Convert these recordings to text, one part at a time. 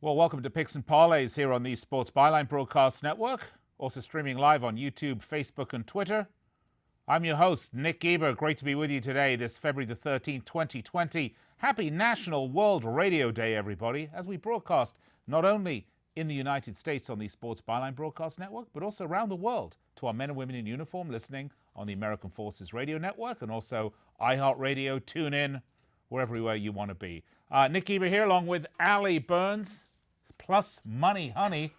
Well, welcome to Picks and Parlays here on the Sports Byline Broadcast Network. Also streaming live on YouTube, Facebook, and Twitter. I'm your host, Nick Geber. Great to be with you today, this February the 13th, 2020. Happy National World Radio Day, everybody, as we broadcast not only in the United States on the Sports Byline Broadcast Network, but also around the world to our men and women in uniform listening on the American Forces Radio Network and also iHeartRadio, TuneIn, wherever you want to be. Nick Geber here along with Ali Burns, Plus Money Honey.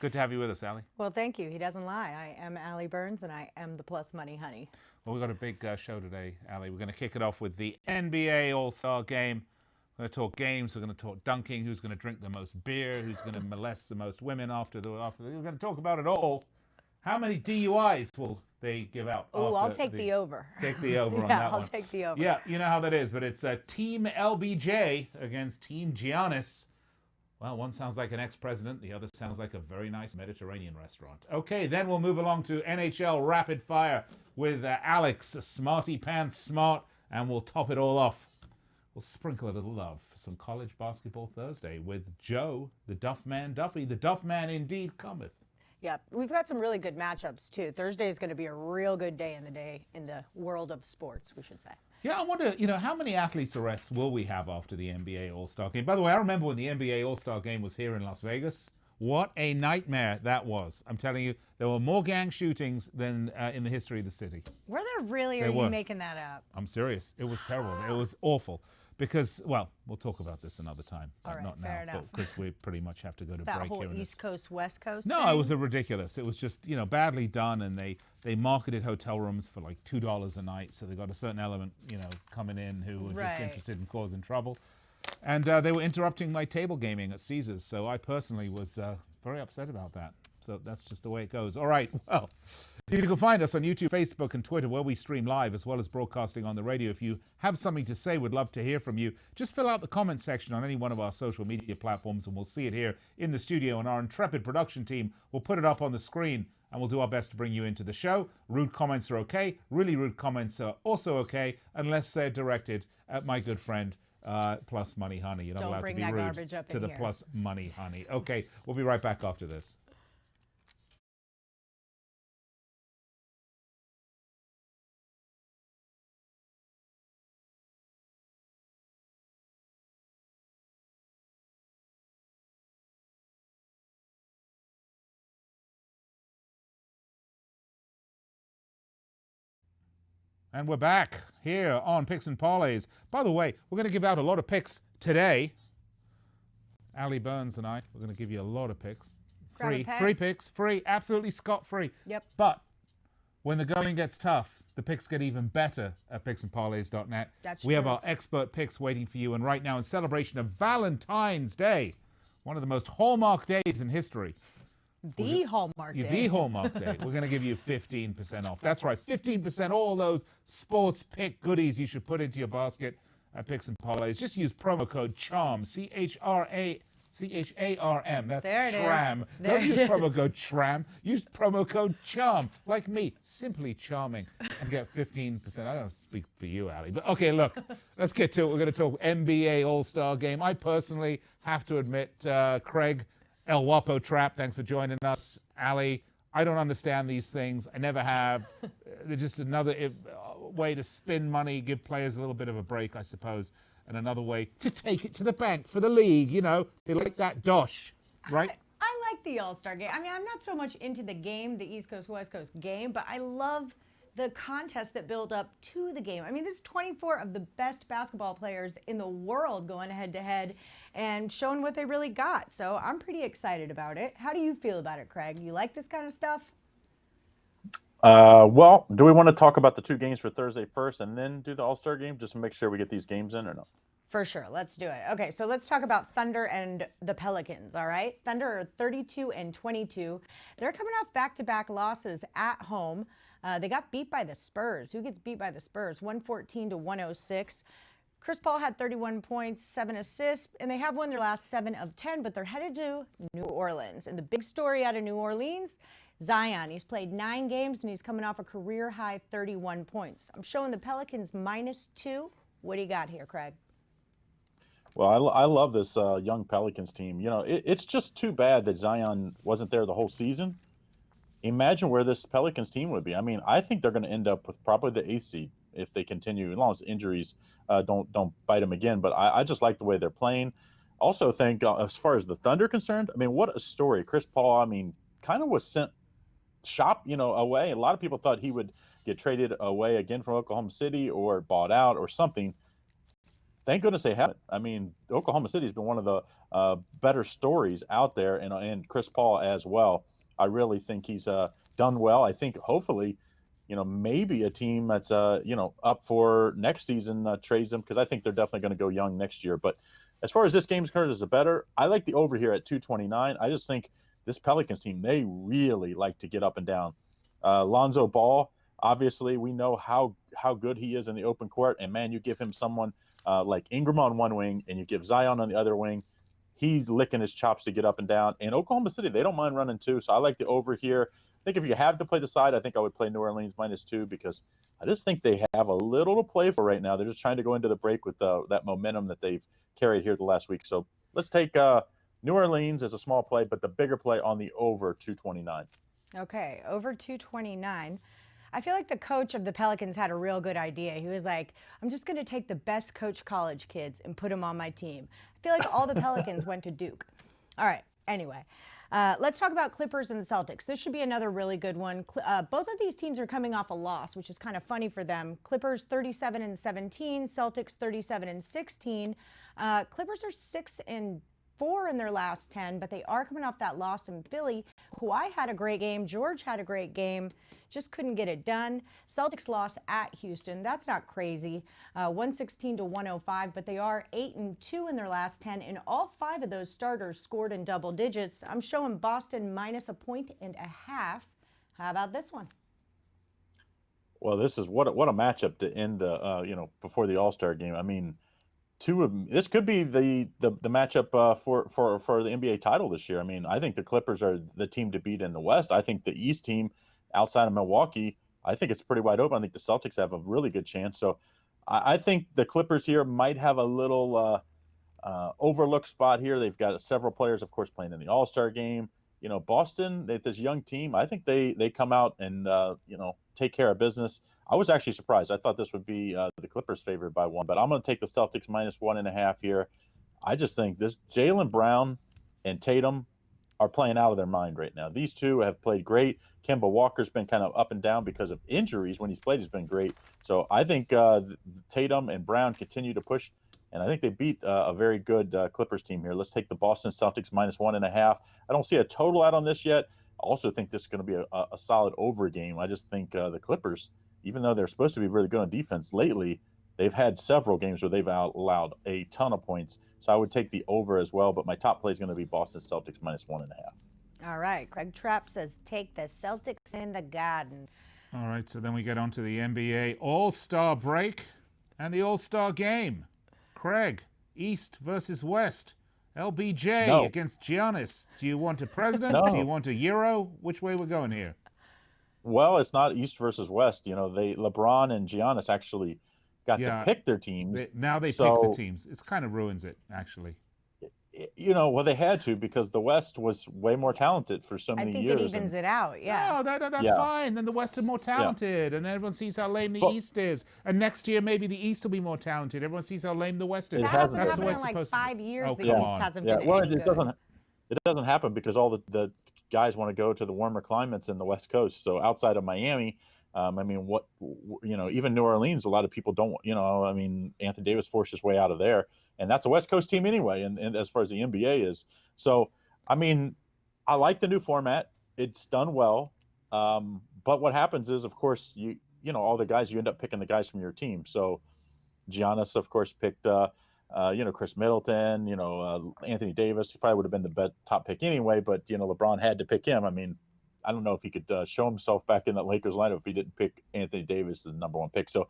Good to have you with us, Ali. Well, thank you. He doesn't lie. I am Ali Burns, and I am the Plus Money Honey. Well, we've got a big show today, Ali. We're going to kick it off with the NBA All-Star Game. We're going to talk games. We're going to talk dunking. Who's going to drink the most beer? Who's going to molest the most women after the? We're going to talk about it all. How many DUIs will they give out? Oh, I'll take the over. Take the over on yeah, that one. I'll take the over. Yeah, you know how that is. But it's Team LBJ against Team Giannis. Well, one sounds like an ex-president. The other sounds like a very nice Mediterranean restaurant. Okay, then we'll move along to NHL Rapid Fire with Alex, Smarty Pants Smart, and we'll top it all off. We'll sprinkle a little love for some college basketball Thursday with Joe, the Duff Man Duffy. The Duff Man indeed cometh. Yeah, we've got some really good matchups, too. Thursday is going to be a real good day in the world of sports, we should say. Yeah, I wonder, how many athletes arrests will we have after the NBA All-Star Game? By the way, I remember when the NBA All-Star Game was here in Las Vegas. What a nightmare that was. I'm telling you, there were more gang shootings than in the history of the city. Were there really, or are you making that up? I'm serious. It was terrible. It was awful. Because, well, we'll talk about this another time. All right, not fair now, enough. because we pretty much have to go to break that whole here. East Coast, West Coast No, thing? it was ridiculous. It was just, badly done, and they marketed hotel rooms for like $2 a night, so they got a certain element, coming in who were just interested in causing trouble. And they were interrupting my table gaming at Caesars, so I personally was very upset about that. So that's just the way it goes. All right, well, you can find us on YouTube, Facebook, and Twitter, where we stream live, as well as broadcasting on the radio. If you have something to say, we'd love to hear from you. Just fill out the comment section on any one of our social media platforms, and we'll see it here in the studio. And our intrepid production team will put it up on the screen, and we'll do our best to bring you into the show. Rude comments are okay. Really rude comments are also okay, unless they're directed at my good friend, Plus Money Honey. You're not allowed to be rude to the Plus Money Honey. Okay, we'll be right back after this. And we're back here on Picks and Parlays. By the way, we're going to give out a lot of picks today. Ali Burns and I, we're going to give you a lot of picks. Free picks, free, absolutely scot-free. Yep. But when the going gets tough, the picks get even better at picksandparlays.net. That's we true. have our expert picks waiting for you. And right now, in celebration of Valentine's Day, one of the most hallmark days in history, The Hallmark Day. The Hallmark Day. We're going to give you 15% off. That's right, 15%. All those sports pick goodies you should put into your basket at Picks and Parlays. Just use promo code CHARM, CHARM. That's there it SHRAM. is. There Don't use it is. promo code SHRAM. Use promo code CHARM, like me, simply charming, and get 15%. I don't speak for you, Ali. But okay, look, let's get to it. We're going to talk NBA All-Star Game. I personally have to admit, Craig Trapp, thanks for joining us. Ali, I don't understand these things. I never have. They're just another way to spin money, give players a little bit of a break, I suppose, and another way to take it to the bank for the league. They like that dosh, right? I like the All-Star Game. I mean, I'm not so much into the game, the East Coast, West Coast game, but I love the contests that build up to the game. I mean, this is 24 of the best basketball players in the world going head-to-head and showing what they really got. So I'm pretty excited about it. How do you feel about it, Craig? You like this kind of stuff? Well, do we want to talk about the two games for Thursday first and then do the All-Star Game just to make sure we get these games in or no? For sure. Let's do it. Okay, so let's talk about Thunder and the Pelicans, all right? Thunder are 32-22. They're coming off back-to-back losses at home. They got beat by the Spurs. Who gets beat by the Spurs? 114-106. Chris Paul had 31 points, 7 assists, and they have won their last 7 of 10, but they're headed to New Orleans. And the big story out of New Orleans, Zion. He's played 9 games, and he's coming off a career-high 31 points. I'm showing the Pelicans -2. What do you got here, Craig? Well, I love this young Pelicans team. You know, it's just too bad that Zion wasn't there the whole season. Imagine where this Pelicans team would be. I mean, I think they're going to end up with probably the eighth seed if they continue, as long as injuries don't bite them again. But I just like the way they're playing. Also, think as far as the Thunder concerned, I mean, what a story. Chris Paul, I mean, kind of was sent away. A lot of people thought he would get traded away again from Oklahoma City or bought out or something. Thank goodness they haven't. I mean, Oklahoma City has been one of the better stories out there, and Chris Paul as well. I really think he's done well. I think hopefully, maybe a team that's up for next season trades them, because I think they're definitely going to go young next year. But as far as this game's concerned, is a better. I like the over here at 229. I just think this Pelicans team, they really like to get up and down. Lonzo Ball, obviously, we know how good he is in the open court, and man, you give him someone like Ingram on one wing, and you give Zion on the other wing, he's licking his chops to get up and down. And Oklahoma City, they don't mind running too, so I like the over here. I think if you have to play the side, I think I would play New Orleans -2, because I just think they have a little to play for right now. They're just trying to go into the break with that momentum that they've carried here the last week. So let's take New Orleans as a small play, but the bigger play on the over 229. Okay, over 229. I feel like the coach of the Pelicans had a real good idea. He was like, I'm just going to take the best coach college kids and put them on my team. I feel like all the Pelicans went to Duke. All right, anyway. Let's talk about Clippers and the Celtics. This should be another really good one. Both of these teams are coming off a loss, which is kind of funny for them. Clippers 37-17, Celtics 37-16. Clippers are 6-4 in their last 10, but they are coming off that loss in Philly. Kawhi had a great game. George had a great game. Just couldn't get it done. Celtics lost at Houston. That's not crazy. 116-105, but they are 8-2 in their last 10, and all 5 of those starters scored in double digits. I'm showing Boston -1.5. How about this one? Well, this is what a matchup to end before the All-Star game. I mean, this could be the matchup for the NBA title this year. I mean, I think the Clippers are the team to beat in the West. I think the East team, outside of Milwaukee, I think it's pretty wide open. I think the Celtics have a really good chance. So I think the Clippers here might have a little overlooked spot here. They've got several players, of course, playing in the All-Star game. Boston, this young team, I think they come out and take care of business. I was actually surprised. I thought this would be the Clippers favored by 1, but I'm going to take the Celtics -1.5 here. I just think this Jaylen Brown and Tatum are playing out of their mind right now. These two have played great. Kemba Walker's been kind of up and down because of injuries. When he's played, he's been great. So I think Tatum and Brown continue to push, and I think they beat a very good Clippers team here. Let's take the Boston Celtics -1.5. I don't see a total out on this yet. I also think this is going to be a solid over game. I just think the Clippers, even though they're supposed to be really good on defense lately, they've had several games where they've allowed a ton of points. So I would take the over as well, but my top play is going to be Boston Celtics -1.5. All right. Craig Trapp says take the Celtics in the Garden. All right, so then we get on to the NBA All-Star break and the All-Star game. Craig, East versus West. LBJ against Giannis. Do you want a president? No. Do you want a Euro? Which way we're going here? Well, it's not East versus West. LeBron and Giannis actually got to pick their teams. Now they pick the teams. It kind of ruins it, actually. Well, they had to, because the West was way more talented for so many years. I think it evens it out, yeah. No, that's fine. Then the West is more talented, and then everyone sees how lame the East is. And next year, maybe the East will be more talented. Everyone sees how lame the West is. That hasn't happened in like 5 years. The East hasn't been Well, any it good. doesn't happen because all the guys want to go to the warmer climates in the West Coast. So outside of Miami, I mean, even New Orleans, a lot of people don't, I mean, Anthony Davis forced his way out of there, and that's a West Coast team anyway. And as far as the NBA is, so, I mean, I like the new format. It's done well. But what happens is, of course, all the guys, you end up picking the guys from your team. So Giannis, of course, picked, Chris Middleton, Anthony Davis. He probably would have been the top pick anyway, but, LeBron had to pick him. I mean, I don't know if he could show himself back in that Lakers lineup if he didn't pick Anthony Davis as the number 1 pick. So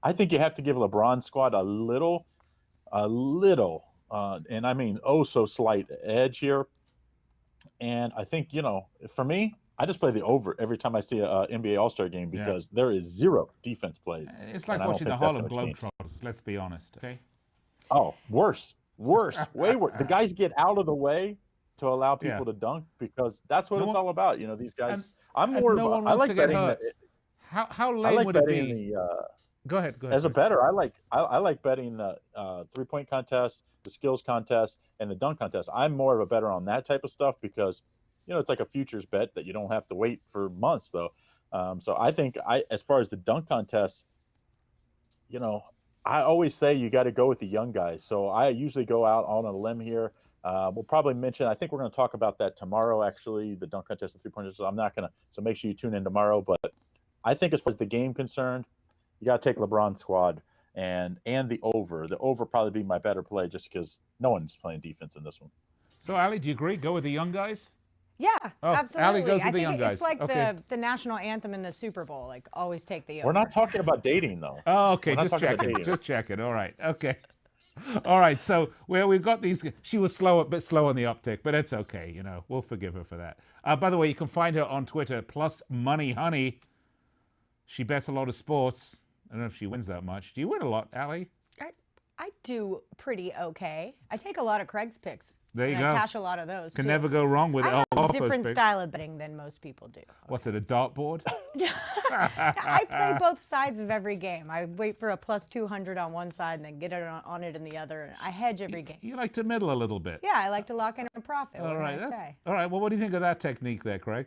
I think you have to give LeBron's squad a little, and I mean, so slight edge here. And I think, for me, I just play the over every time I see a NBA All-Star game, because there is zero defense played. It's like watching the Harlem Globetrotters, let's be honest, okay? Oh, worse. Worse, way worse. The guys get out of the way to allow people to dunk because that's what it's all about. You know, these guys. I'm more. No one I wants like to get betting. hurt. How lame like would it betting be? the. Go ahead. As a bettor, I like betting the 3-point contest, the skills contest, and the dunk contest. I'm more of a bettor on that type of stuff because, you know, it's like a futures bet that you don't have to wait for months though. So I think as far as the dunk contest, you know, I always say you got to go with the young guys. So I usually go out on a limb here. We'll probably mention. I think we're going to talk about that tomorrow. Actually, the dunk contest, the 3-pointers. So I'm not going to. So make sure you tune in tomorrow. But I think as far as the game concerned, you got to take LeBron's squad and the over. The over probably be my better play just because no one's playing defense in this one. So, Ali, do you agree? Go with the young guys? Yeah, Oh, absolutely. Ali goes with I the think young guys. it's like Okay. the national anthem in the Super Bowl. Like, always take the over. We're not talking about dating though. Oh, okay. We're not Just talking about checking. dating. Just checking. All right. Okay. All right. So we've got these. She was a bit slow on the uptick, but it's okay. You know, we'll forgive her for that. By the way, you can find her on Twitter, +MoneyHoney. She bets a lot of sports. I don't know if she wins that much. Do you win a lot, Ali? I do pretty okay. I take a lot of Craig's picks. There you and go. I cash a lot of those. Can too. never go wrong with I have El a Guapo's different picks. style of betting than most people do. What's it, a dartboard? I play both sides of every game. I wait for a +200 on one side and then get it on it in the other. And I hedge every game. You like to middle a little bit. Yeah, I like to lock in a profit. All What right. can I say? All right. Well, what do you think of that technique there, Craig?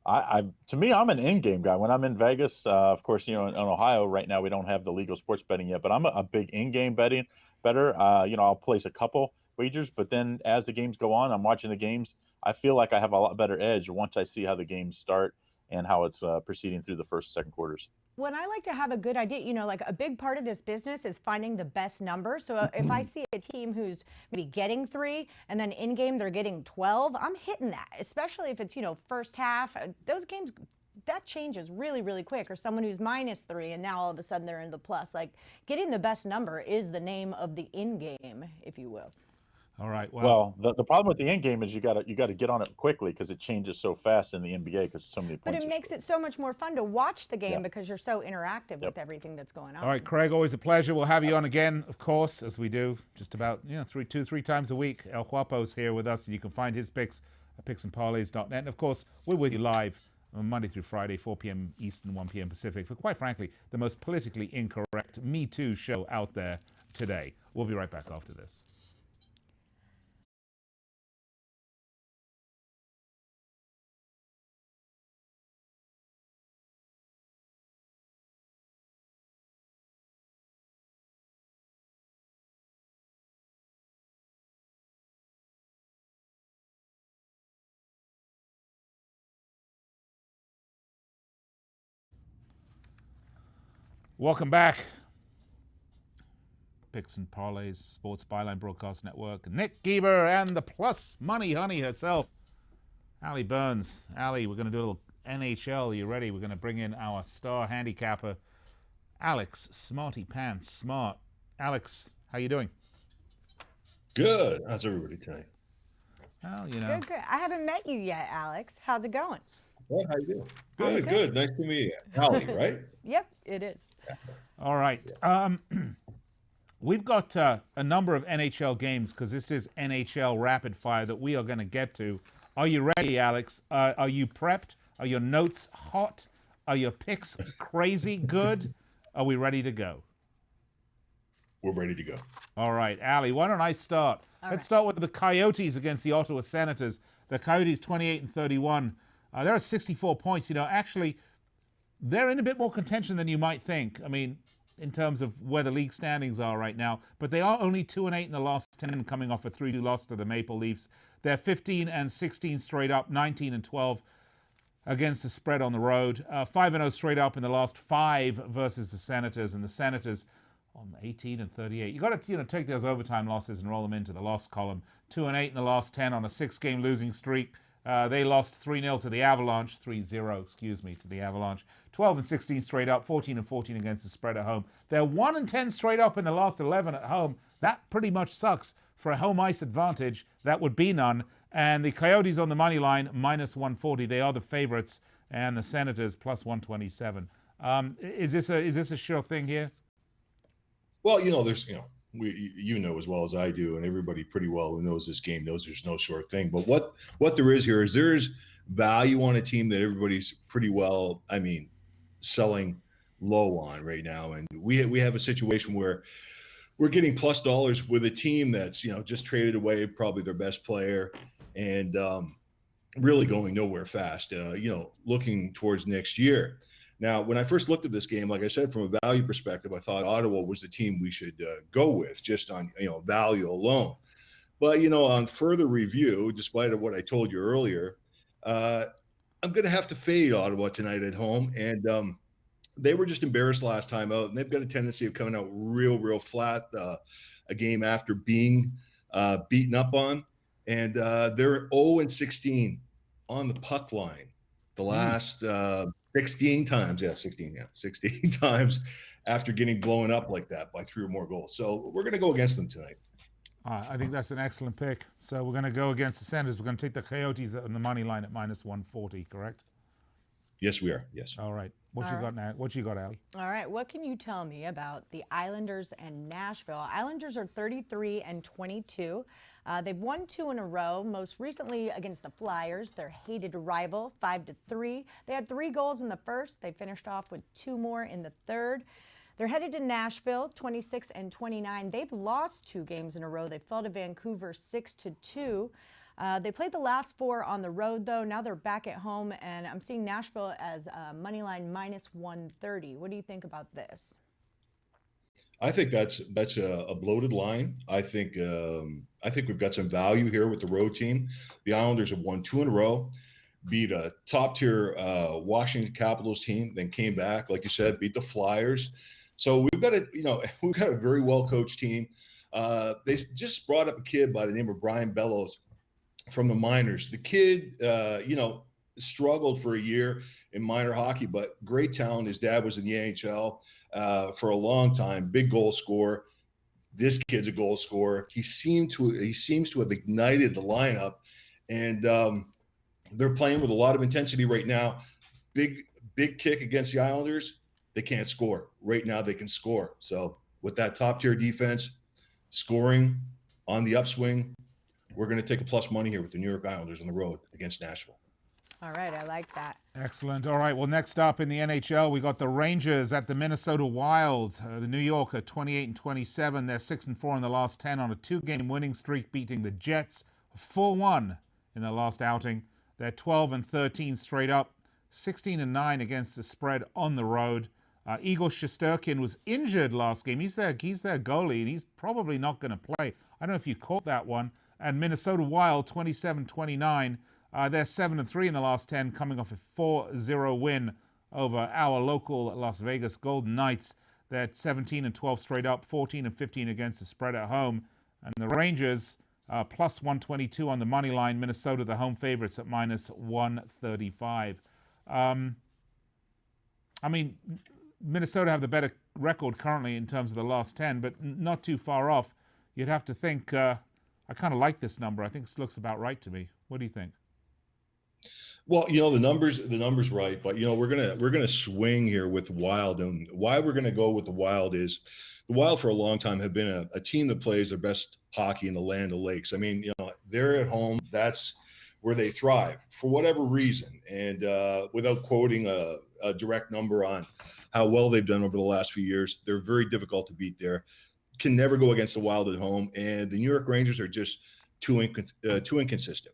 To me, I'm an in-game guy. When I'm in Vegas, of course, you know, in Ohio right now we don't have the legal sports betting yet, but I'm a big in-game better. You know, I'll place a couple wagers, but then as the games go on, I'm watching the games. I feel like I have a lot better edge once I see how the games start and how it's proceeding through the first, second quarters. When I like to have a good idea, you know, like a big part of this business is finding the best number. So if I see a team who's maybe getting 3 and then in game they're getting 12, I'm hitting that, especially if it's, you know, first half. Those games, that changes really, really quick. Or someone who's -3 and now all of a sudden they're in the plus. Like getting the best number is the name of the in game, if you will. All right. Well, the problem with the end game is you got to get on it quickly because it changes so fast in the NBA because so many But points. it makes it so much more fun to watch the game because you're so interactive with everything that's going on. All right, Craig, always a pleasure. We'll have you on again, of course, as we do just about 3 times a week. El Guapo's here with us, and you can find his picks at picksandparlays.net. And, of course, we're with you live on Monday through Friday, 4 p.m. Eastern, 1 p.m. Pacific, for, quite frankly, the most politically incorrect Me Too show out there today. We'll be right back after this. Welcome back. Picks and Parlays, Sports Byline Broadcast Network. Nick Geber and the +MoneyHoney herself, Ali Burns. Ali, we're going to do a little NHL. Are you ready? We're going to bring in our star handicapper, Alex Smarty Pants Smart. Alex, how you doing? Good. How's everybody tonight? Well, you know. Good. I haven't met you yet, Alex. How's it going? Well, how you doing? Good, good. Nice to meet you. Ali, right? Yep, it is. All right. We've got a number of NHL games because this is NHL Rapid Fire that we are going to get to. Are you ready, Alex? Are you prepped? Are your notes hot? Are your picks crazy good? Are we ready to go? We're ready to go. All right, Ali, why don't I start? Let's start with the Coyotes against the Ottawa Senators. The Coyotes 28-31. They're at 64 points. You know, actually, they're in a bit more contention than you might think. I mean, in terms of where the league standings are right now. But they are only 2-8 in the last 10, coming off a 3-2 loss to the Maple Leafs. They're 15-16 straight up, 19-12 against the spread on the road. 5-0 straight up in the last 5 versus the Senators. And the Senators on 18-38. You got to take those overtime losses and roll them into the loss column. 2-8 in the last 10 on a 6-game losing streak. They lost 3-0 to the Avalanche, 3-0, excuse me, to the Avalanche. 12-16 straight up, 14-14 against the spread at home. They're 1-10 straight up in the last 11 at home. That pretty much sucks. For a home ice advantage, that would be none. And the Coyotes on the money line, -140. They are the favorites, and the Senators +127. Is this a sure thing here? Well, there's you know as well as I do, and everybody pretty well who knows this game knows there's no sure thing. But what there is here is there's value on a team that everybody's pretty well, I mean, selling low on right now, and we have a situation where we're getting plus dollars with a team that's just traded away probably their best player, and really going nowhere fast. Looking towards next year. Now, when I first looked at this game, like I said, from a value perspective, I thought Ottawa was the team we should go with just on value alone. But on further review, despite of what I told you earlier, I'm going to have to fade Ottawa tonight at home, and they were just embarrassed last time out, and they've got a tendency of coming out real flat a game after being beaten up on, and they're 0-16 on the puck line the last 16 times. 16 times after getting blown up like that by 3 or more goals. So we're going to go against them tonight. I think that's an excellent pick. So we're going to go against the Senators. We're going to take the Coyotes on the money line at -140, correct? Yes, we are. Yes. All right. What you got now? What you got, Allie? All right. What can you tell me about the Islanders and Nashville? Islanders are 33-22. They've won 2 in a row, most recently against the Flyers, their hated rival, 5-3. They had 3 goals in the first. They finished off with 2 more in the third. They're headed to Nashville, 26-29. They've lost 2 games in a row. They fell to Vancouver 6-2. They played the last 4 on the road, though. Now they're back at home, and I'm seeing Nashville as money line -130. What do you think about this? I think that's a bloated line. I think we've got some value here with the road team. The Islanders have won 2 in a row, beat a top tier Washington Capitals team, then came back, like you said, beat the Flyers. So we've got a very well coached team. They just brought up a kid by the name of Brian Bellows from the minors. The kid, struggled for a year in minor hockey, but great talent. His dad was in the NHL for a long time, big goal scorer. This kid's a goal scorer. He seems to have ignited the lineup, and they're playing with a lot of intensity right now. Big kick against the Islanders. They can't score. Right now they can score. So with that top tier defense, scoring on the upswing, we're going to take the plus money here with the New York Islanders on the road against Nashville. All right, I like that. Excellent. All right, well, next up in the NHL, we got the Rangers at the Minnesota Wild. The New York are 28-27. They're 6-4 in the last 10 on a 2-game winning streak, beating the Jets 4-1 in their last outing. They're 12-13 straight up, 16-9 against the spread on the road. Igor Shesterkin was injured last game. He's their goalie, and he's probably not going to play. I don't know if you caught that one. And Minnesota Wild, 27-29. They're 7-3 in the last 10, coming off a 4-0 win over our local Las Vegas Golden Knights. They're 17-12 straight up, 14-15 against the spread at home. And the Rangers, plus 122 on the money line. Minnesota, the home favorites, at -135. Minnesota have the better record currently in terms of the last 10, but not too far off. You'd have to think, I kind of like this number. I think it looks about right to me. What do you think? Well, the numbers right, but we're gonna swing here with Wild, and why we're gonna go with the Wild is the Wild for a long time have been a team that plays their best hockey in the Land of Lakes. I mean, they're at home. That's where they thrive for whatever reason, and without quoting a direct number on how well they've done over the last few years, they're very difficult to beat there. Can never go against the Wild at home, and the New York Rangers are just too inconsistent.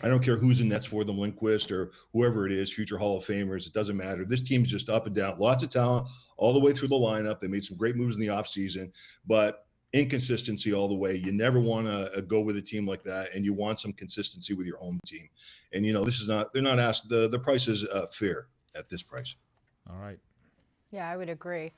I don't care who's in nets for them, Lindquist or whoever it is, future Hall of Famers. It doesn't matter. This team's just up and down. Lots of talent all the way through the lineup. They made some great moves in the offseason, but inconsistency all the way. You never want to go with a team like that, and you want some consistency with your home team. And, they're not asked. The price is fair at this price. All right. Yeah, I would agree.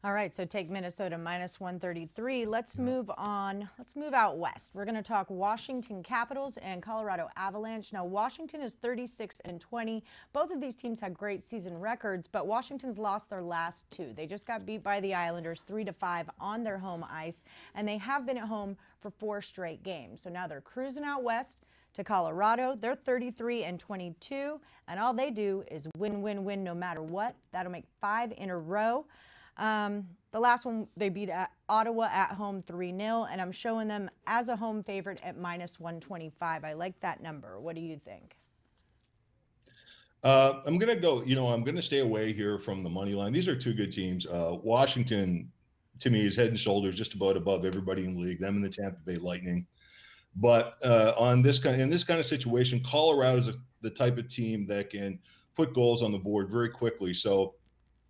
All right, so take Minnesota -133. Let's move on. Let's move out west. We're going to talk Washington Capitals and Colorado Avalanche. Now, Washington is 36-20. Both of these teams had great season records, but Washington's lost their last 2. They just got beat by the Islanders 3-5 on their home ice, and they have been at home for 4 straight games. So now they're cruising out west to Colorado. They're 33-22, and all they do is win, win, win no matter what. That'll make 5 in a row. The The last one, they beat Ottawa at home 3-0, and I'm showing them as a home favorite at -125. I like that number. What do you think? I'm going to go, I'm going to stay away here from the money line. These are two good teams. Washington, to me, is head and shoulders just about above everybody in the league, them and the Tampa Bay Lightning. But in this kind of situation, Colorado is the type of team that can put goals on the board very quickly. So,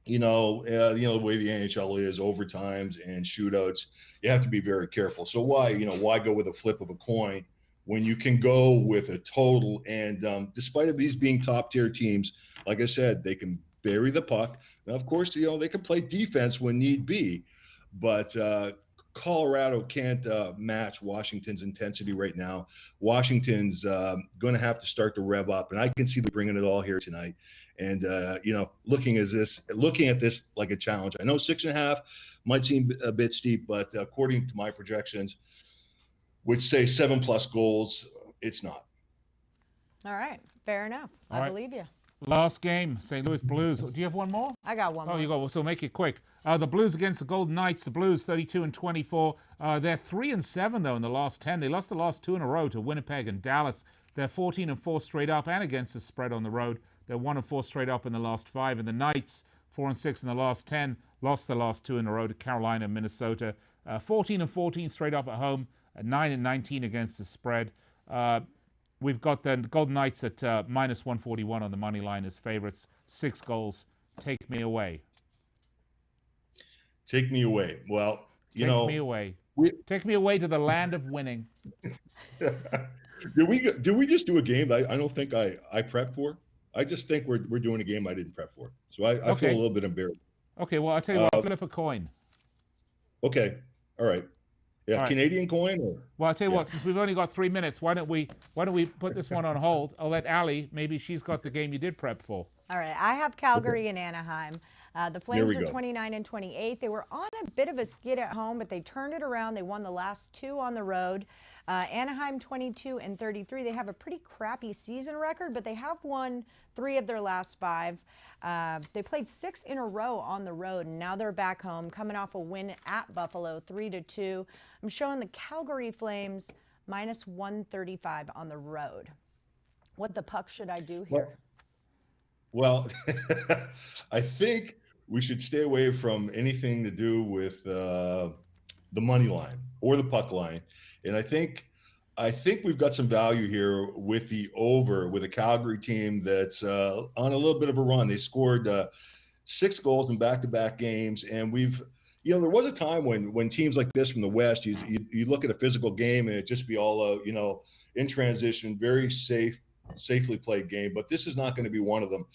the way the NHL is, overtimes and shootouts, you have to be very careful. So why go with a flip of a coin when you can go with a total? And despite of these being top tier teams, like I said, they can bury the puck. Now, of course, they can play defense when need be, but Colorado can't match Washington's intensity right now. Washington's going to have to start to rev up, and I can see them bringing it all here tonight. And looking at this like a challenge. I know 6.5 might seem a bit steep, but according to my projections, which say 7+ goals, it's not. All right, fair enough. I believe you. Last game, St. Louis Blues. Do you have one more? I got one more. Oh, you got. So make it quick. The Blues against the Golden Knights. The Blues 32-24. They're 3-7 though in the last 10. They lost the last 2 in a row to Winnipeg and Dallas. They're 14-4 straight up and against the spread on the road. They're 1-4 straight up in the last 5. And the Knights 4-6 in the last 10. Lost the last 2 in a row to Carolina and Minnesota. 14-14 straight up at home. 9-19 against the spread. We've got the Golden Knights at -141 on the money line as favorites. 6 goals. Take me away. Take me away. Well, Take me away. Take me away to the land of winning. Did we just do a game that I don't think I prepped for? I just think we're doing a game I didn't prep for. So I feel a little bit embarrassed. Okay, well, I'll tell you what. Flip a coin. Okay. All right. Yeah, All right. Canadian coin? Or? Well, I'll tell you what, since we've only got 3 minutes, why don't we put this one on hold? I'll let Allie, maybe she's got the game you did prep for. All right, I have Calgary and Anaheim. The Flames are 29-28. They were on a bit of a skid at home, but they turned it around. They won the last 2 on the road. Anaheim 22-33. They have a pretty crappy season record, but they have won 3 of their last 5. They played 6 in a row on the road, and now they're back home, coming off a win at Buffalo, 3-2. I'm showing the Calgary Flames -135 on the road. What the puck should I do here? Well, I think we should stay away from anything to do with the money line or the puck line. And I think we've got some value here with the over, with a Calgary team that's on a little bit of a run. They scored 6 goals in back-to-back games, and there was a time when teams like this from the West, you look at a physical game and it just be all in transition, very safely played game. But this is not going to be one of them.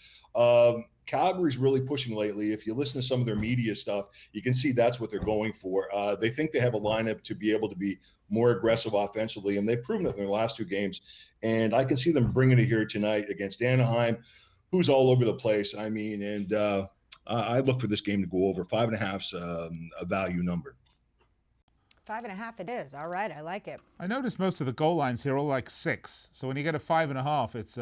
Calgary's really pushing lately. If you listen to some of their media stuff, you can see that's what they're going for. They think they have a lineup to be able to be more aggressive offensively, and they've proven it in their last 2 games. And I can see them bringing it here tonight against Anaheim, who's all over the place. I mean, and I look for this game to go over. 5.5's a value number. 5.5 it is. All right, I like it. I noticed most of the goal lines here are like 6. So when you get a 5.5, it's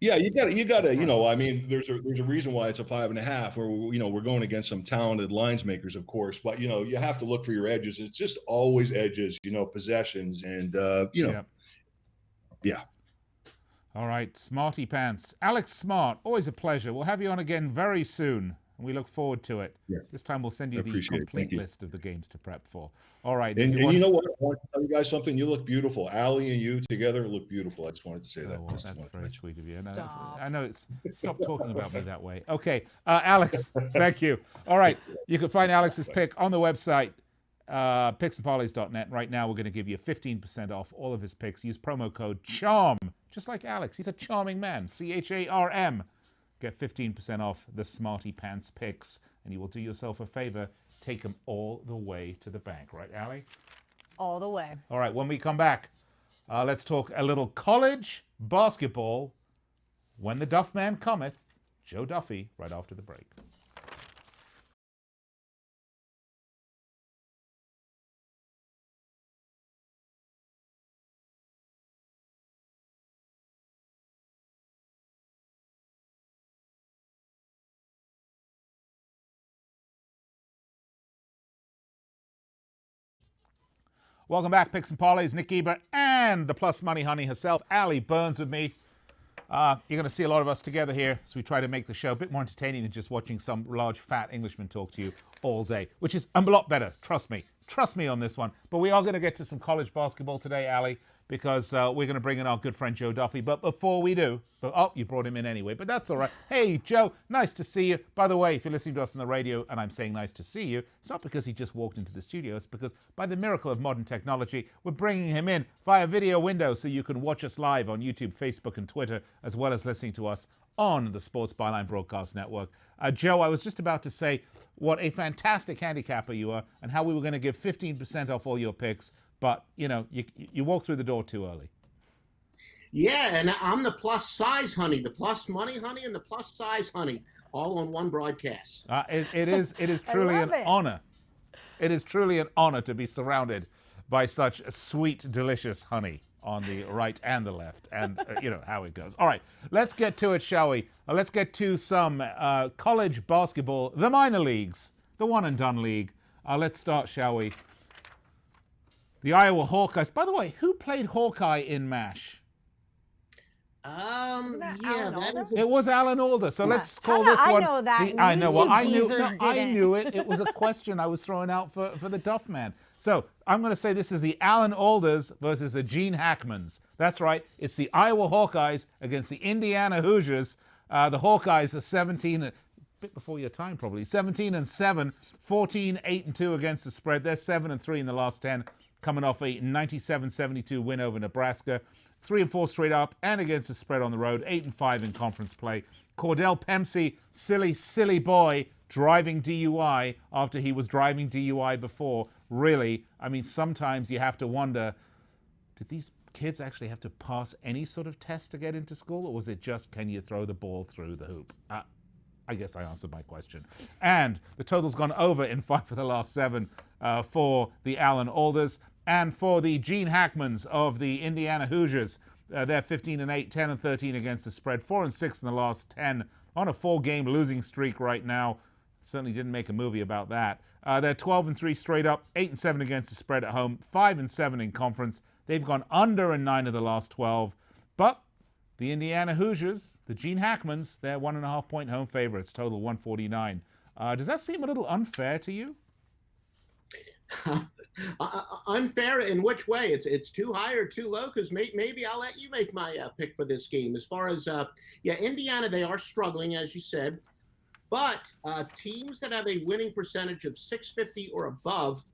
Yeah, you got to. I mean, there's a reason why it's a 5.5. Or we're going against some talented lines makers, of course. But you have to look for your edges. It's just always edges. Possessions, and yeah. All right, Smarty Pants. Alex Smart, always a pleasure. We'll have you on again very soon, and we look forward to it. Yeah. This time we'll send you the complete list of the games to prep for. All right. And you know what? I want to tell you guys something. You look beautiful. Allie and you together look beautiful. I just wanted to say that. Oh, well, that's very sweet of you. Stop. I know stop talking about me that way. Okay, Alex, thank you. All right, you can find Alex's pick on the website, picksandparlays.net. Right now, we're going to give you 15% off all of his picks. Use promo code CHARM, just like Alex. He's a charming man. CHARM. Get 15% off the Smarty Pants picks, and you will do yourself a favor. Take them all the way to the bank. Right, Allie? All the way. All right, when we come back, let's talk a little college basketball. When the Duff Man cometh, Joe Duffy, right after the break. Welcome back, Picks and Parlays. Nick Geber and the Plus Money Honey herself, Allie Burns with me. You're going to see a lot of us together here as we try to make the show a bit more entertaining than just watching some large fat Englishman talk to you all day, which is a lot better. Trust me. Trust me on this one. But we are going to get to some college basketball today, Allie, because we're going to bring in our good friend Joe Duffy. But before we do, you brought him in anyway, but that's all right. Hey, Joe, nice to see you. By the way, if you're listening to us on the radio and I'm saying nice to see you, it's not because he just walked into the studio. It's because by the miracle of modern technology, we're bringing him in via video window so you can watch us live on YouTube, Facebook, and Twitter, as well as listening to us on the Sports Byline Broadcast Network. Joe, I was just about to say what a fantastic handicapper you are and how we were going to give 15% off all your picks, but, you walked through the door too early. Yeah, and I'm the plus size honey, the plus money honey, and the plus size honey, all on one broadcast. It is truly an honor. It is truly an honor to be surrounded by such sweet, delicious honey on the right and the left, and how it goes. All right, let's get to it, shall we? Let's get to some college basketball, the minor leagues, the one and done league. Let's start, shall we? The Iowa Hawkeyes. By the way, who played Hawkeye in MASH? It was Alan Alda. So let's call this one. I know that. I know. Well, I knew it. It was a question I was throwing out for the Duff Man. So I'm going to say this is the Alan Alders versus the Gene Hackmans. That's right. It's the Iowa Hawkeyes against the Indiana Hoosiers. The Hawkeyes are 17, a bit before your time probably, 17-7, 14-8-2 against the spread. They're 7-3 in the last 10, coming off a 97-72 win over Nebraska. 3-4 straight up and against the spread on the road. 8-5 in conference play. Cordell Pempsey, silly boy, driving DUI after he was driving DUI before. Really, I mean, sometimes you have to wonder, did these kids actually have to pass any sort of test to get into school, or was it just, can you throw the ball through the hoop? I guess I answered my question. And the total's gone over in 5 of the last 7 for the Alan Alders. And for the Gene Hackmans of the Indiana Hoosiers, they're 15-8, 10-13 against the spread, 4-6 in the last 10, on a 4-game losing streak right now. Certainly didn't make a movie about that. They're 12-3 straight up, 8-7 against the spread at home, 5-7 in conference. They've gone under in 9 of the last 12. But the Indiana Hoosiers, the Gene Hackmans, they're 1.5-point home favorites, total 149. Does that seem a little unfair to you? Unfair in which way? It's too high or too low? Because maybe I'll let you make my pick for this game. As far as Indiana, they are struggling, as you said, but teams that have a winning percentage of 650 or above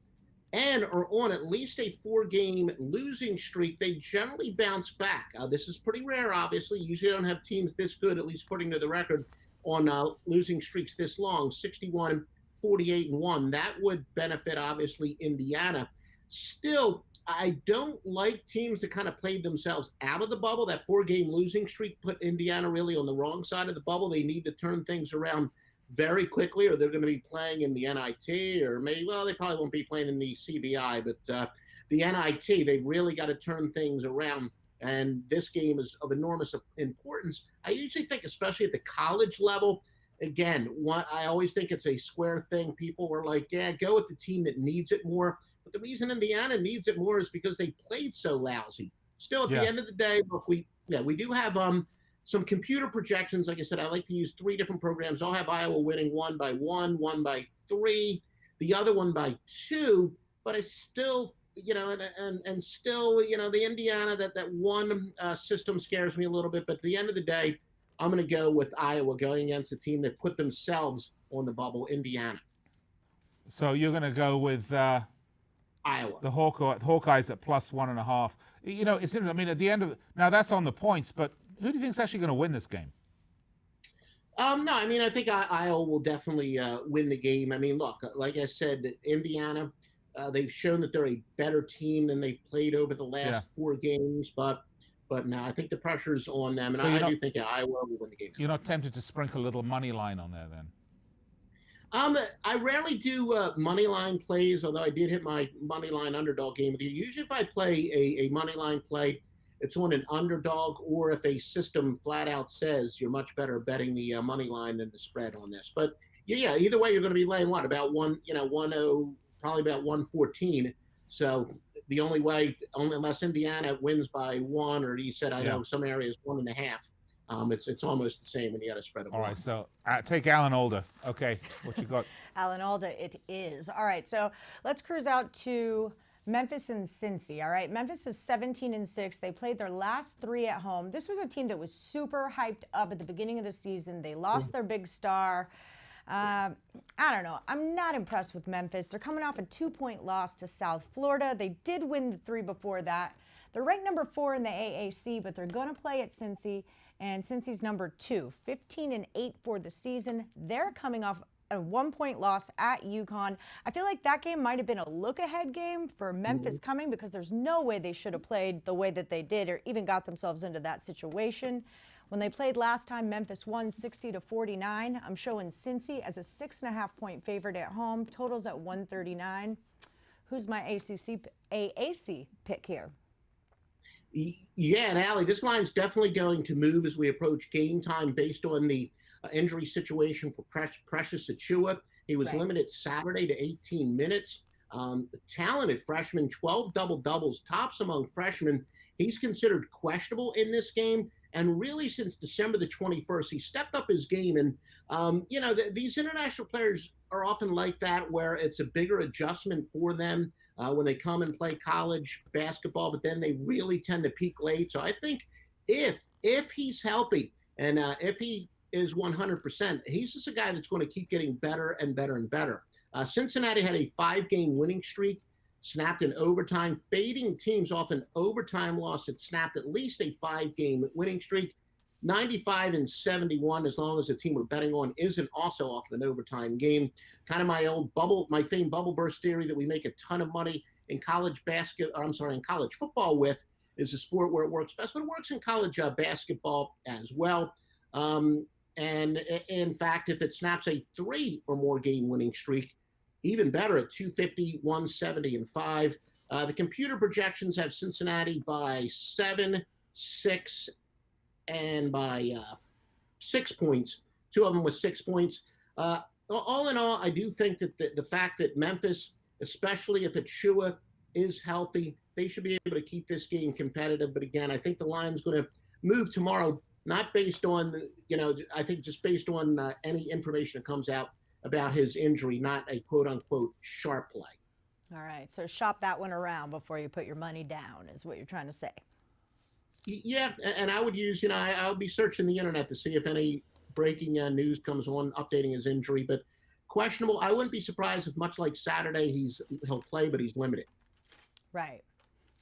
and are on at least a 4-game losing streak, they generally bounce back. This is pretty rare, obviously. Usually don't have teams this good, at least according to the record, on losing streaks this long. 61, 48-1. That would benefit, obviously, Indiana. Still, I don't like teams that kind of played themselves out of the bubble. That 4-game losing streak put Indiana really on the wrong side of the bubble. They need to turn things around very quickly, or they're going to be playing in the NIT, or maybe, well, they probably won't be playing in the CBI, but the NIT, they've really got to turn things around. And this game is of enormous importance. I usually think, especially at the college level, again, I always think it's a square thing. People were like, yeah, go with the team that needs it more. But the reason Indiana needs it more is because they played so lousy. Still, at the end of the day, look, we do have some computer projections. Like I said, I like to use 3 different programs. I'll have Iowa winning 1 by 1, 1 by 3, the other one by 2. But I still, and still, the Indiana, that one system scares me a little bit. But at the end of the day, I'm going to go with Iowa going against a team that put themselves on the bubble, Indiana. So you're going to go with Iowa. The Hawkeyes at plus 1.5. It's interesting. I mean, at the end of now that's on the points, but who do you think is actually going to win this game? No, I mean, I think Iowa will definitely win the game. I mean, look, like I said, Indiana, they've shown that they're a better team than they've played over the last 4 games, but no, I think the pressure's on them, and so I do think Iowa will win the game. You're not tempted to sprinkle a little money line on there, then? I rarely do money line plays, although I did hit my money line underdog game with you. Usually, if I play a money line play, it's on an underdog, or if a system flat out says you're much better betting the money line than the spread on this. But yeah, either way, you're going to be laying about 1-0, probably about 114. So the only way, unless Indiana wins by 1, or you said, I know some areas 1.5. It's almost the same, and you got to spread it. All right, so take Alan Alda. Okay, what you got? Alan Alda, it is. All right, so let's cruise out to Memphis and Cincy. All right, Memphis is 17-6. They played their last 3 at home. This was a team that was super hyped up at the beginning of the season. They lost their big star. I don't know. I'm not impressed with Memphis. They're coming off a 2-point loss to South Florida. They did win the 3 before that. They're ranked number 4 in the AAC, but they're going to play at Cincy, and Cincy's number 2, 15-8 for the season. They're coming off a 1-point loss at UConn. I feel like that game might have been a look-ahead game for Memphis coming, because there's no way they should have played the way that they did or even got themselves into that situation. When they played last time, Memphis won 60-49. I'm showing Cincy as a 6.5-point favorite at home. Totals at 139. Who's my AAC pick here? Yeah, and Allie, this line's definitely going to move as we approach game time based on the injury situation for Precious Achiuwa. He was limited Saturday to 18 minutes. Talented freshman, 12 double-doubles, tops among freshmen. He's considered questionable in this game. And really, since December the 21st, he stepped up his game. And, these international players are often like that, where it's a bigger adjustment for them when they come and play college basketball, but then they really tend to peak late. So I think if he's healthy and if he is 100%, he's just a guy that's going to keep getting better and better and better. Cincinnati had a 5-game winning streak, snapped in overtime, fading teams off an overtime loss that snapped at least a 5-game winning streak. 95-71, as long as the team we're betting on isn't also off an overtime game. Kind of my famed bubble burst theory that we make a ton of money in college football with, is a sport where it works best, but it works in college basketball as well. And in fact, if it snaps a 3 or more game winning streak, even better at 250, 170, and 5. The computer projections have Cincinnati by 7, 6, and by 6 points. 2 of them with 6 points. All in all, I do think that the fact that Memphis, especially if Achiuwa is healthy, they should be able to keep this game competitive. But again, I think the line's going to move tomorrow, not based on, I think just based on any information that comes out about his injury, not a quote-unquote sharp play. All right, so shop that one around before you put your money down, is what you're trying to say. Yeah, and I would use, I'll be searching the internet to see if any breaking news comes on updating his injury, but questionable. I wouldn't be surprised if, much like Saturday, he'll play, but he's limited. Right.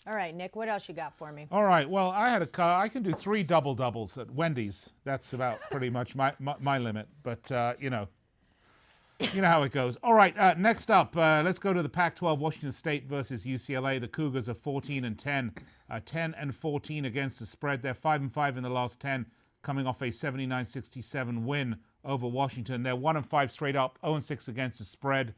All right, Nick, what else you got for me? All right, well, I can do 3 double-doubles at Wendy's. That's about pretty much my limit, but, you know how it goes. All right, next up, let's go to the Pac-12, Washington State versus UCLA. The Cougars are 14-10, 10-14 against the spread. They're 5-5 in the last 10, coming off a 79-67 win over Washington. They're 1-5 straight up, 0-6 against the spread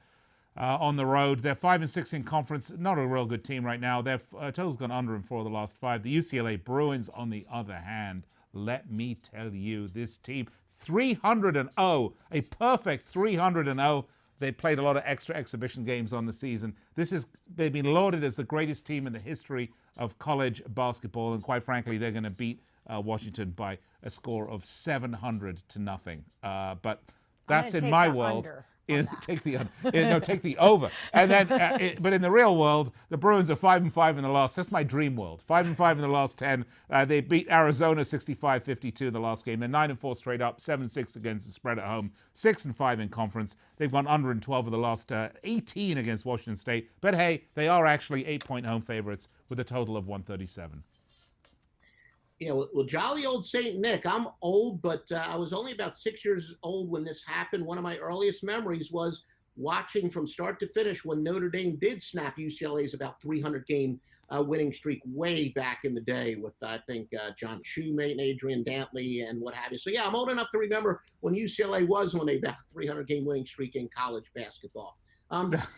on the road. They're 5-6 in conference. Not a real good team right now. Their total's gone under in 4 of the last 5. The UCLA Bruins, on the other hand, let me tell you, this team, 300-0, a perfect 300-0. They played a lot of extra exhibition games on the season. They've been lauded as the greatest team in the history of college basketball, and quite frankly, they're going to beat Washington by a score of 700-0. But that's in my world. Take the over. And then, but in the real world, the Bruins are 5-5 in the last. That's my dream world. 5-5 in the last 10. They beat Arizona 65-52 in the last game. They're 9-4 straight up, 7-6 against the spread at home, 6-5 in conference. They've gone under in 12 of the last 18 against Washington State. But hey, they are actually 8-point home favorites with a total of 137. Yeah, well, jolly old St. Nick. I'm old, but I was only about 6 years old when this happened. One of my earliest memories was watching from start to finish when Notre Dame did snap UCLA's about 300-game winning streak way back in the day with, I think, John Shoemate and Adrian Dantley and what have you. So, yeah, I'm old enough to remember when UCLA was on a 300-game winning streak in college basketball.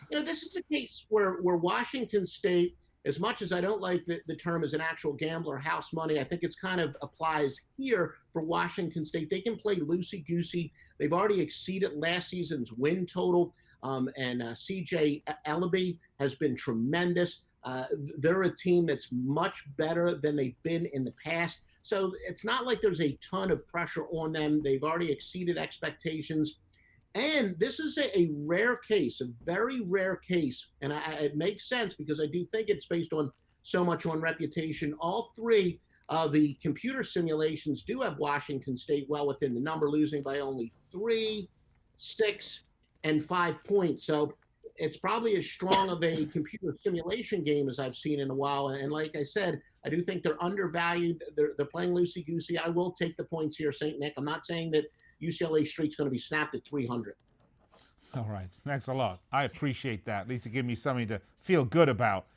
This is a case where Washington State, as much as I don't like the term as an actual gambler, house money, I think it's kind of applies here for Washington State. They can play loosey-goosey. They've already exceeded last season's win total, and C.J. Ellaby has been tremendous. They're a team that's much better than they've been in the past. So it's not like there's a ton of pressure on them. They've already exceeded expectations. And this is a rare case, a very rare case. And it makes sense because I do think it's based on so much on reputation. All three of the computer simulations do have Washington State well within the number, losing by only 3, 6, and 5 points. So it's probably as strong of a computer simulation game as I've seen in a while. And like I said, I do think they're undervalued. They're playing loosey-goosey. I will take the points here, St. Nick. I'm not saying that UCLA Street's going to be snapped at 300. All right. Thanks a lot. I appreciate that. At least you give me something to feel good about.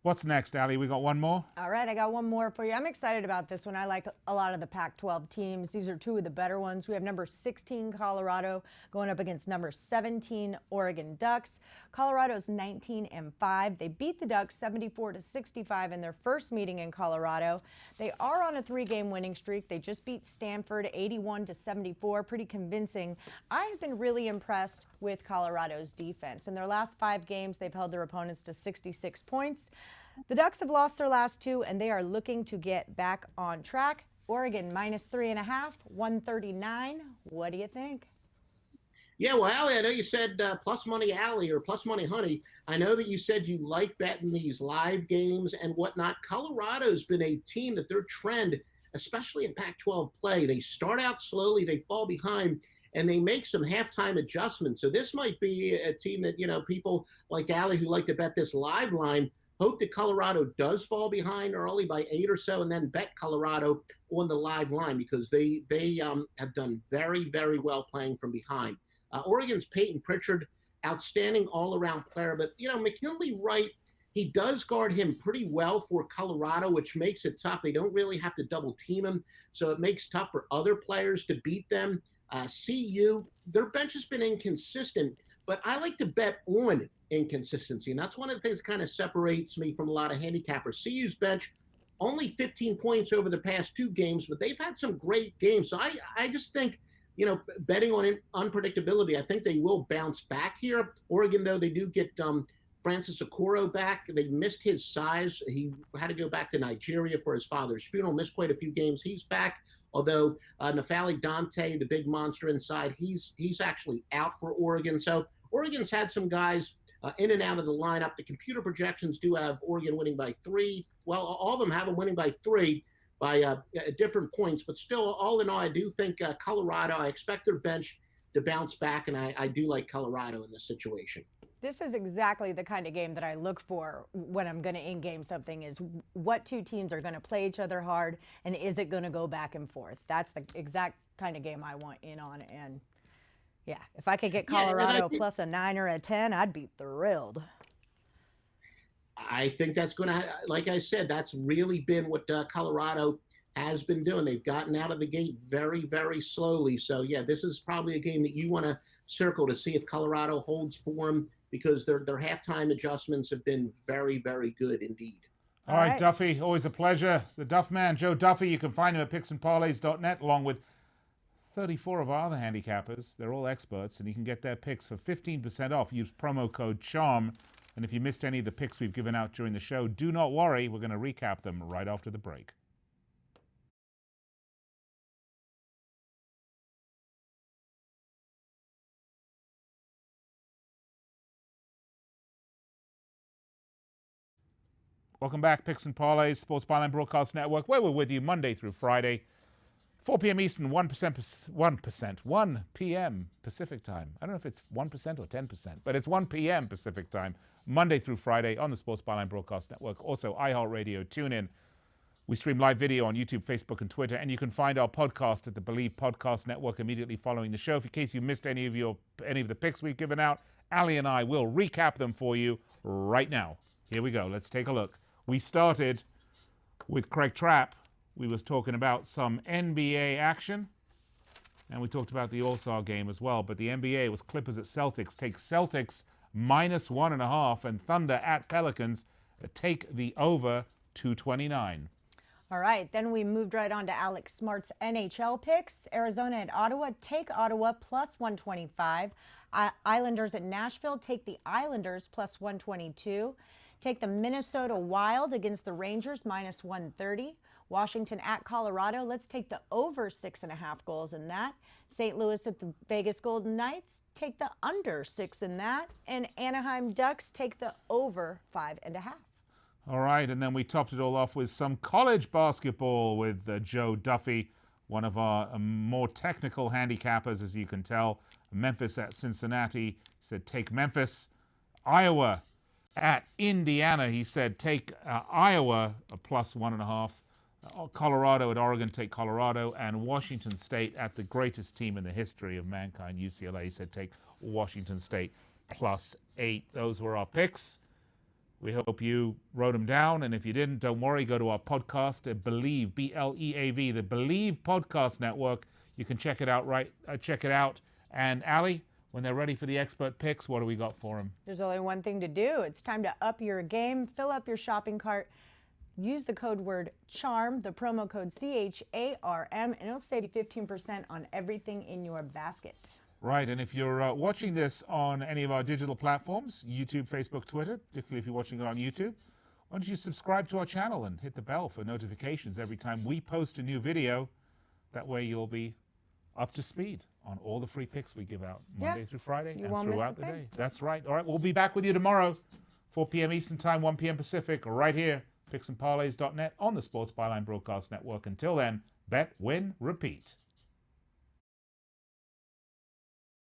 What's next, Allie? We got one more? All right, I got one more for you. I'm excited about this one. I like a lot of the Pac-12 teams. These are two of the better ones. We have number 16, Colorado, going up against number 17, Oregon Ducks. Colorado's 19-5. They beat the Ducks 74-65 in their first meeting in Colorado. They are on a 3-game winning streak. They just beat Stanford 81-74, pretty convincing. I have been really impressed with Colorado's defense. In their last 5 games, they've held their opponents to 66 points. The Ducks have lost their last 2, and they are looking to get back on track. Oregon -3.5, 139. What do you think? Yeah, well, Allie, I know you said plus money Allie or plus money honey. I know that you said you like betting these live games and whatnot. Colorado's been a team that their trend, especially in Pac-12 play, they start out slowly, they fall behind, and they make some halftime adjustments. So this might be a team that, people like Allie who like to bet this live line hope that Colorado does fall behind early by 8 or so, and then bet Colorado on the live line because they have done very, very well playing from behind. Oregon's Peyton Pritchard, outstanding all-around player, but McKinley Wright, he does guard him pretty well for Colorado, which makes it tough. They don't really have to double team him, so it makes it tough for other players to beat them. CU, their bench has been inconsistent, but I like to bet on inconsistency, and that's one of the things that kind of separates me from a lot of handicappers. CU's bench, only 15 points over the past 2 games, but they've had some great games. So I just think, betting on unpredictability, I think they will bounce back here. Oregon, though, they do get Francis Okoro back. They missed his size. He had to go back to Nigeria for his father's funeral, missed quite a few games. He's back, although Nafali Dante, the big monster inside, he's actually out for Oregon. So Oregon's had some guys in and out of the lineup. The computer projections do have Oregon winning by 3. Well, all of them have them winning by 3 by different points. But still, all in all, I do think Colorado, I expect their bench to bounce back, and I do like Colorado in this situation. This is exactly the kind of game that I look for when I'm going to in-game something is what 2 teams are going to play each other hard, and is it going to go back and forth? That's the exact kind of game I want in on. And yeah, if I could get Colorado plus a 9 or a 10, I'd be thrilled. I think that's going to, like I said, that's really been what Colorado has been doing. They've gotten out of the gate very, very slowly. So, yeah, this is probably a game that you want to circle to see if Colorado holds form because their halftime adjustments have been very, very good indeed. All right, Duffy, always a pleasure. The Duff Man, Joe Duffy, you can find him at picksandparlays.net along with 34 of our other handicappers. They're all experts, and you can get their picks for 15% off. Use promo code CHARM. And if you missed any of the picks we've given out during the show, do not worry. We're going to recap them right after the break. Welcome back, Picks and Parlays, Sports Byline Broadcast Network, where we're with you Monday through Friday, 4 p.m. Eastern, 1 p.m. Pacific time. I don't know if it's 1% or 10%, but it's 1 p.m. Pacific time, Monday through Friday on the Sports Byline Broadcast Network. Also, iHeartRadio, TuneIn. We stream live video on YouTube, Facebook, and Twitter, and you can find our podcast at the Believe Podcast Network immediately following the show. In case you missed any of the picks we've given out, Ali and I will recap them for you right now. Here we go. Let's take a look. We started with Craig Trapp. We was talking about some NBA action, and we talked about the All-Star game as well. But the NBA was Clippers at Celtics. Take Celtics -1.5, and Thunder at Pelicans. Take the over 229. All right, then we moved right on to Alex Smart's NHL picks. Arizona at Ottawa, take Ottawa +125. Islanders at Nashville, take the Islanders +122. Take the Minnesota Wild against the Rangers, minus 130. Washington at Colorado. Let's take the over 6.5 goals in that. St. Louis at the Vegas Golden Knights. Take the under 6 in that. And Anaheim Ducks take the over 5.5. All right, and then we topped it all off with some college basketball with Joe Duffy, one of our more technical handicappers, as you can tell. Memphis at Cincinnati. He said, take Memphis. Iowa at Indiana. He said, take Iowa, a plus 1.5. Colorado at Oregon, take Colorado. And Washington State at the greatest team in the history of mankind, UCLA. He said, take Washington State plus 8. Those were our picks. We hope you wrote them down, and if you didn't, don't worry. Go to our podcast at Believe, B-L-E-A-V, the Believe Podcast Network. You can check it out. Check it out. And Allie, when they're ready for the expert picks, what do we got for them? There's only one thing to do. It's time to up your game. Fill up your shopping cart. Use the code word CHARM, the promo code CHARM, and it'll save you 15% on everything in your basket. Right, and if you're watching this on any of our digital platforms, YouTube, Facebook, Twitter, particularly if you're watching it on YouTube, why don't you subscribe to our channel and hit the bell for notifications every time we post a new video. That way you'll be up to speed on all the free picks we give out Monday through Friday and throughout the day. That's right. All right, we'll be back with you tomorrow, 4 p.m. Eastern Time, 1 p.m. Pacific, right here, picksandparlays.net on the Sports Byline Broadcast Network. Until then, bet, win, repeat.